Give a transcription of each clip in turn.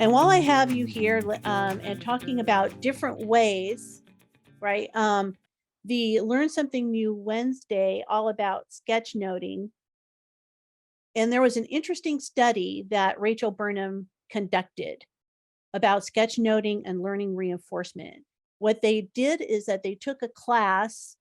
And while I have you here and talking about different ways, right? The Learn Something New Wednesday, all about sketchnoting. And there was an interesting study that Rachel Burnham conducted about sketchnoting and learning reinforcement. What they did is that they took a class,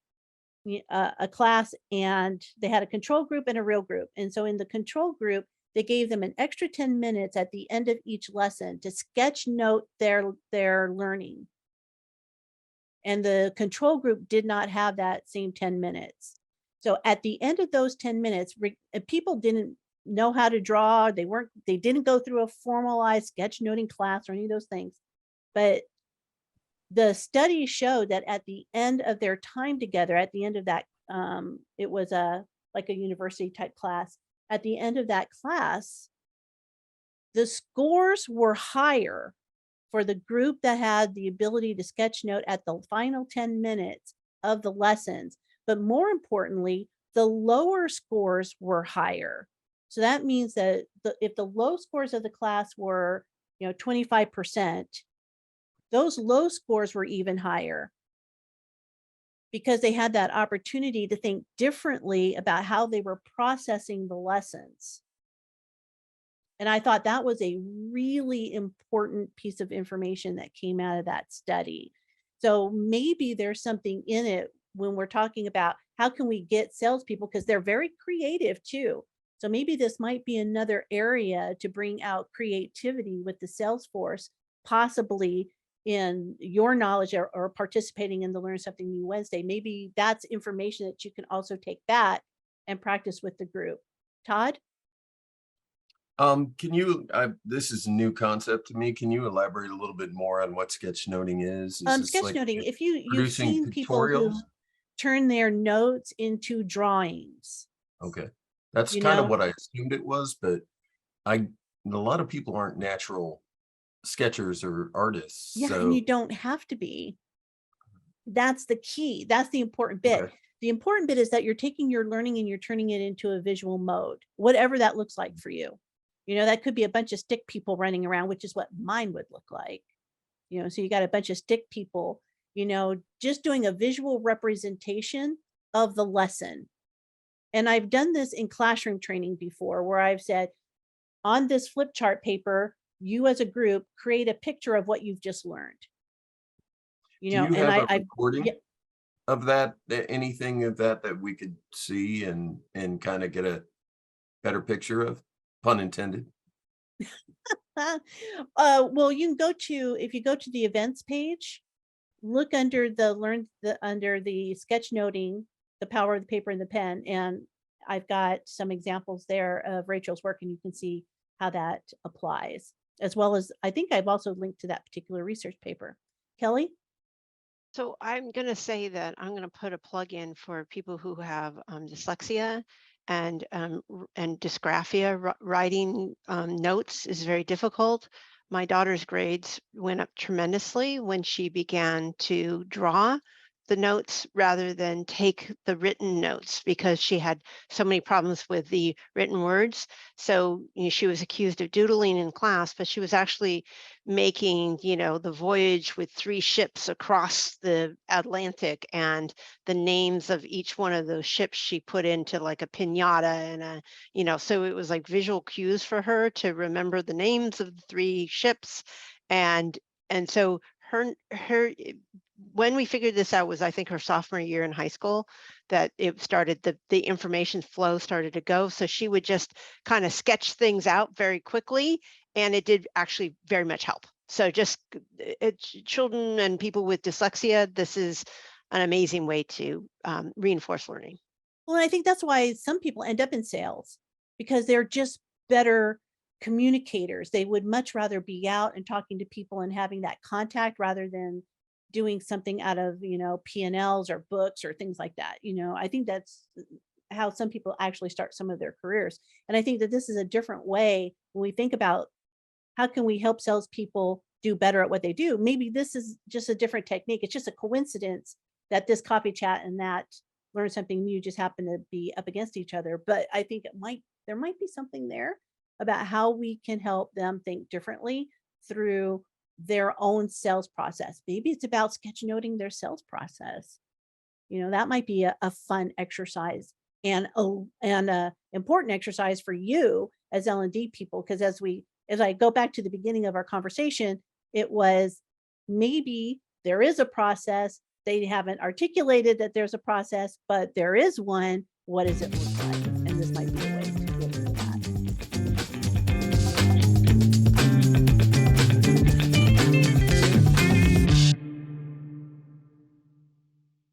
and they had a control group and a real group. And so in the control group, they gave them an extra 10 minutes at the end of each lesson to sketch note their learning. And the control group did not have that same 10 minutes. So at the end of those 10 minutes, people didn't know how to draw. They didn't go through a formalized sketchnoting class or any of those things. But the study showed that at the end of their time together, at the end of that, it was like a university type class. At the end of that class, the scores were higher for the group that had the ability to sketch note at the final 10 minutes of the lessons. But more importantly, the lower scores were higher. So that means that if the low scores of the class were, 25%, those low scores were even higher because they had that opportunity to think differently about how they were processing the lessons. And I thought that was a really important piece of information that came out of that study. So maybe there's something in it when we're talking about how can we get salespeople, because they're very creative too. So maybe this might be another area to bring out creativity with the sales force, possibly in your knowledge or participating in the Learn Something New Wednesday. Maybe that's information that you can also take that and practice with the group. Todd? This is a new concept to me. Can you elaborate a little bit more on what sketchnoting is? Is this like Sketchnoting, if you've producing seen people who pictorials? turn their notes into drawings, Okay. That's you kind of know? what I assumed it was, but I a lot of people aren't natural sketchers or artists. Yeah, and you So, don't have to be. That's the key. That's the important bit. okay. The important bit is that you're taking your learning and you're turning it into a visual mode, whatever that looks like for you. That could be a bunch of stick people running around, which is what mine would look like. So you got a bunch of stick people, just doing a visual representation of the lesson. And I've done this in classroom training before where I've said, on this flip chart paper, you as a group create a picture of what you've just learned. Do you And have a I recording yeah, of that? Anything of that that we could see and kind of get a better picture of? Pun intended. well, you can if you go to the events page, look under under the sketchnoting, the power of the paper and the pen, and I've got some examples there of Rachel's work, and you can see how that applies, as well as I think I've also linked to that particular research paper. Kelly? So I'm going to say that I'm going to put a plug in for people who have dyslexia and dysgraphia. Writing notes is very difficult. My daughter's grades went up tremendously when she began to draw the notes rather than take the written notes because she had so many problems with the written words. So she was accused of doodling in class, but she was actually making, the voyage with 3 ships across the Atlantic, and the names of each one of those ships she put into like a piñata and so it was like visual cues for her to remember the names of the 3 ships. And so her when we figured this out was, I think, her sophomore year in high school, that it started, the information flow started to go. So she would just kind of sketch things out very quickly, and it did actually very much help. So just children and people with dyslexia, this is an amazing way to reinforce learning. Well, I think that's why some people end up in sales, because they're just better communicators. They would much rather be out and talking to people and having that contact rather than doing something out of, P&Ls or books or things like that. I think that's how some people actually start some of their careers. And I think that this is a different way when we think about how can we help salespeople do better at what they do. Maybe this is just a different technique. It's just a coincidence that this coffee chat and that Learn Something New just happen to be up against each other. But I think there might be something there about how we can help them think differently through their own sales process. Maybe it's about sketchnoting their sales process. That might be a fun exercise and a important exercise for you as L&D people. Because as I go back to the beginning of our conversation, it was maybe there is a process. They haven't articulated that there's a process, but there is one. What does it look like?